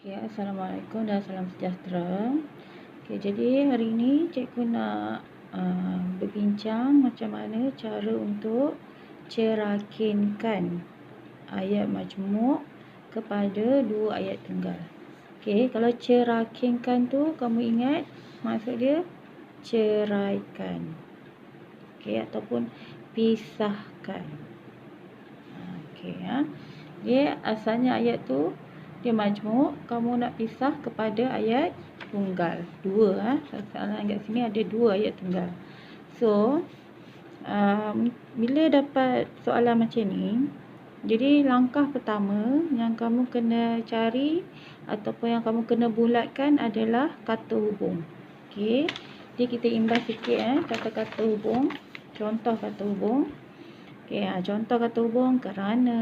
Okay, Assalamualaikum dan salam sejahtera. Okay, jadi hari ini cikgu nak berbincang macam mana cara untuk cerakinkan ayat majmuk kepada dua ayat tunggal. Okay, kalau cerakinkan tu kamu ingat maksud dia ceraikan. Okay, ataupun pisahkan. Okay, dia asalnya ayat tu dia majmuk, kamu nak pisah kepada ayat tunggal. Dua, soalan kat sini ada dua ayat tunggal. So, bila dapat soalan macam ni, jadi langkah pertama yang kamu kena cari ataupun yang kamu kena bulatkan adalah kata hubung. Okey. Jadi kita imbas sikit kata-kata hubung. Contoh kata hubung. Okey, contoh kata hubung kerana,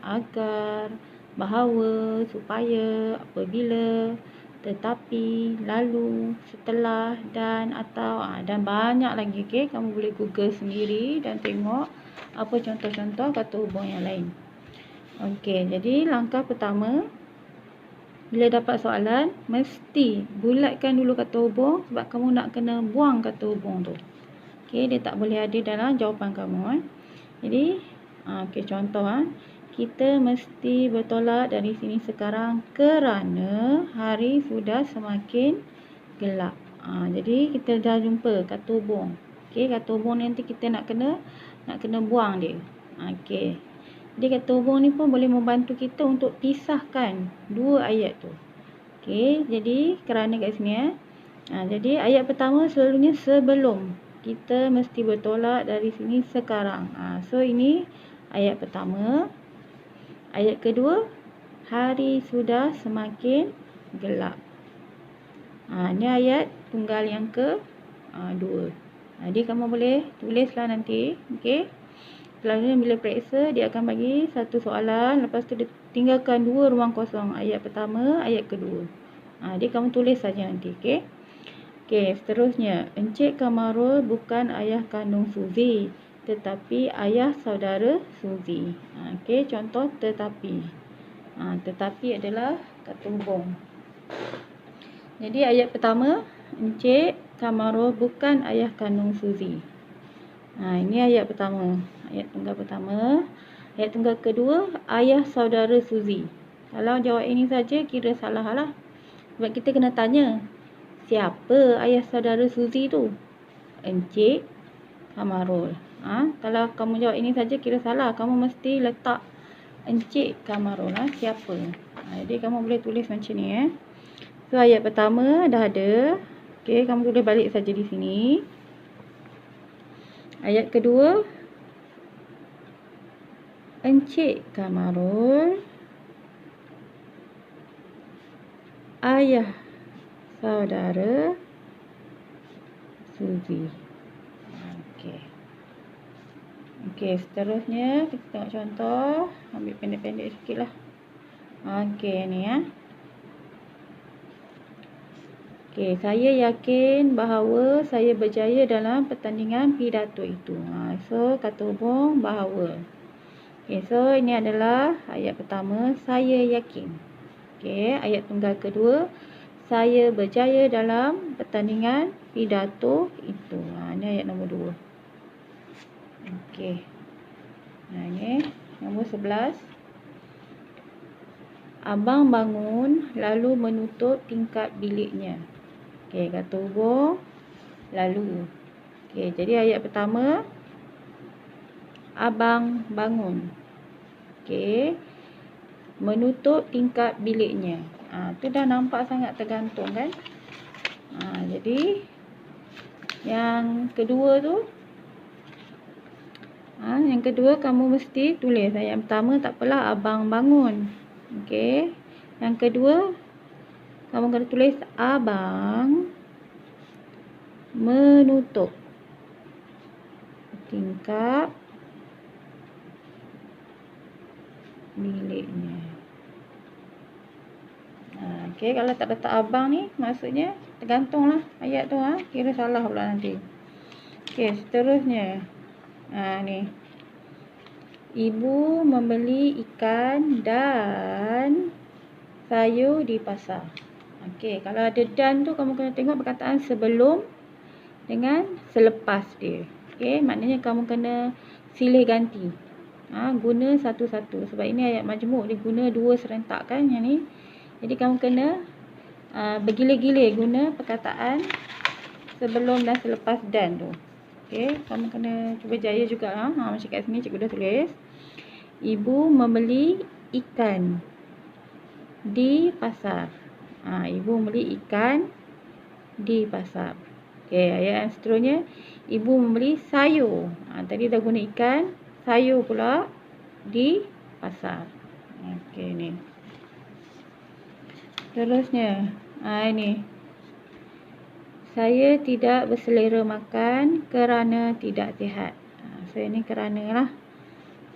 agar, bahawa, supaya, apabila, tetapi, lalu, setelah, dan, atau, dan banyak lagi. Okay? Kamu boleh google sendiri dan tengok apa contoh-contoh kata hubung yang lain. Okey, jadi langkah pertama bila dapat soalan, mesti bulatkan dulu kata hubung sebab kamu nak kena buang kata hubung tu. Okey, dia tak boleh ada dalam jawapan kamu. Jadi, okey, contoh kita mesti bertolak dari sini sekarang kerana hari sudah semakin gelap. Jadi kita dah jumpa kata hubung. Okey, kata hubung ni nanti kita nak kena buang dia. Okey. Jadi kata hubung ni pun boleh membantu kita untuk pisahkan dua ayat tu. Okey, jadi kerana kat sini jadi ayat pertama selalunya sebelum. Kita mesti bertolak dari sini sekarang. So ini ayat pertama. Ayat kedua, hari sudah semakin gelap. Ini ayat tunggal yang kedua. Jadi kamu boleh tulislah nanti. Okey. Selalunya bila periksa dia akan bagi satu soalan, lepas tu dia tinggalkan dua ruang kosong, ayat pertama, ayat kedua. Jadi kamu tulis saja nanti, okey. Okey, seterusnya, Encik Kamarul bukan ayah kandung Suzy, tetapi ayah saudara Suzy. Okey, contoh tetapi. Tetapi adalah kata hubung. Jadi ayat pertama, Encik Kamarul bukan ayah kandung Suzy. Ini ayat pertama, ayat tunggal pertama. Ayat tunggal kedua, ayah saudara Suzy. Kalau jawab ini saja kira salah lah. Sebab kita kena tanya, siapa ayah saudara Suzy tu? Encik Kamarul. Kalau kamu jawab ini saja kira salah. Kamu mesti letak Encik Kamarul. Siapa? Jadi kamu boleh tulis macam ni. So ayat pertama dah ada. Okey, kamu boleh balik saja di sini. Ayat kedua, Encik Kamarul ayah saudara Suzy. Okey, seterusnya kita tengok contoh. Ambil pendek-pendek sikit lah. Okey, ni Okey, saya yakin bahawa saya berjaya dalam pertandingan pidato itu. So, kata hubung bahawa. Okey, so ini adalah ayat pertama, saya yakin. Okey, ayat tunggal kedua, saya berjaya dalam pertandingan pidato itu. Ini ayat nombor 2. Okey. Ini nombor 11. Abang bangun lalu menutup tingkap biliknya. Okey, kata hubung lalu. Okey, jadi ayat pertama, abang bangun. Okey. Menutup tingkap biliknya. Tu dah nampak sangat tergantung kan? Jadi yang kedua tu, yang kedua kamu mesti tulis. Ayat pertama tak apalah, abang bangun. Okey. Yang kedua kamu kena tulis abang menutup tingkap biliknya. Okey, kalau tak letak abang ni maksudnya tergantunglah ayat tu kira salah pula nanti. Okey, seterusnya. Ni. Ibu membeli ikan dan sayur di pasar. Okey, kalau ada dan tu kamu kena tengok perkataan sebelum dengan selepas dia. Okey, maknanya kamu kena silih ganti. Guna satu-satu. Sebab ini ayat majmuk, dia guna dua serentak kan yang ni. Jadi kamu kena bergilir-gilir guna perkataan sebelum dan selepas dan tu. Okey, kamu kena cuba jaya juga macam kat sini cikgu dah tulis. Ibu membeli ikan di pasar. Ibu membeli ikan di pasar. Okey, ayat yang seterusnya, ibu membeli sayur. Tadi dah guna ikan, sayur pula di pasar. Okey ni. Terusnya, ini. Saya tidak berselera makan kerana tidak sihat. So ini kerana lah.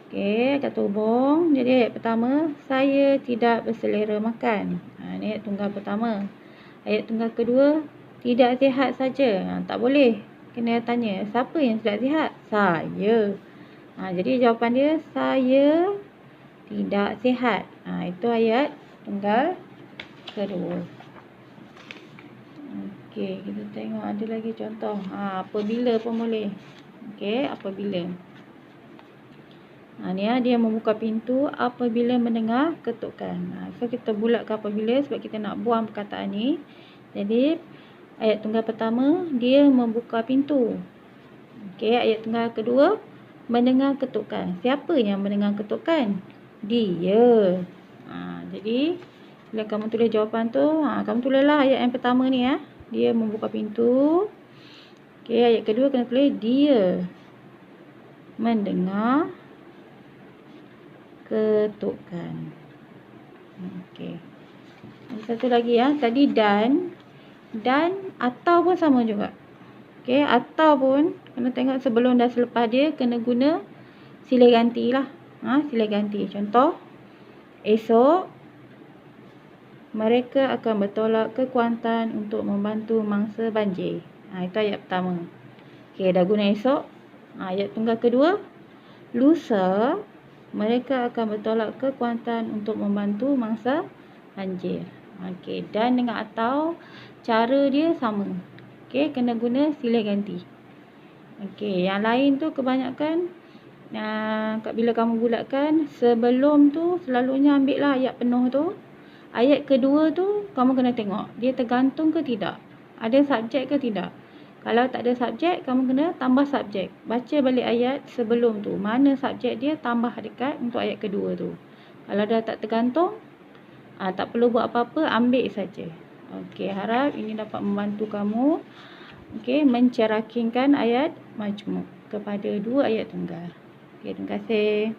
Okey, kata hubung. Jadi ayat pertama, saya tidak berselera makan. Ini ayat tunggal pertama. Ayat tunggal kedua, tidak sihat saja. Tak boleh. Kena tanya, siapa yang tidak sihat? Saya. Jadi jawapan dia, saya tidak sihat. Itu ayat tunggal kedua. Okey, kita tengok ada lagi contoh. Apabila pun boleh. Okey, apabila. Ni dia membuka pintu apabila mendengar ketukan. So kita bulatkan apabila sebab kita nak buang perkataan ni. Jadi ayat tunggal pertama, dia membuka pintu. Okey, ayat tunggal kedua, mendengar ketukan. Siapa yang mendengar ketukan? Dia. Jadi bila kamu tulis jawapan tu, kamu tulislah ayat yang pertama ni Dia membuka pintu. Okey, ayat kedua kena tulis dia mendengar ketukan. Okey. Satu lagi tadi dan atau pun sama juga. Okey, atau pun kena tengok sebelum dan selepas dia kena guna silih ganti lah. Silih ganti. Contoh, esok mereka akan bertolak ke Kuantan untuk membantu mangsa banjir. Itu ayat pertama. Okey, dah guna esok. Ayat tunggal kedua, lusa mereka akan bertolak ke Kuantan untuk membantu mangsa banjir. Okey, dan dengan atau cara dia sama. Okey, kena guna silih ganti. Okey, yang lain tu kebanyakan bila kamu bulatkan sebelum tu selalunya ambil lah ayat penuh tu. Ayat kedua tu kamu kena tengok dia tergantung ke tidak. Ada subjek ke tidak. Kalau tak ada subjek, kamu kena tambah subjek. Baca balik ayat sebelum tu. Mana subjek dia, tambah dekat untuk ayat kedua tu. Kalau dah tak tergantung, tak perlu buat apa-apa, ambil saja. Okey, harap ini dapat membantu kamu mencerakinkan ayat majmuk kepada dua ayat tunggal. Okey, terima kasih.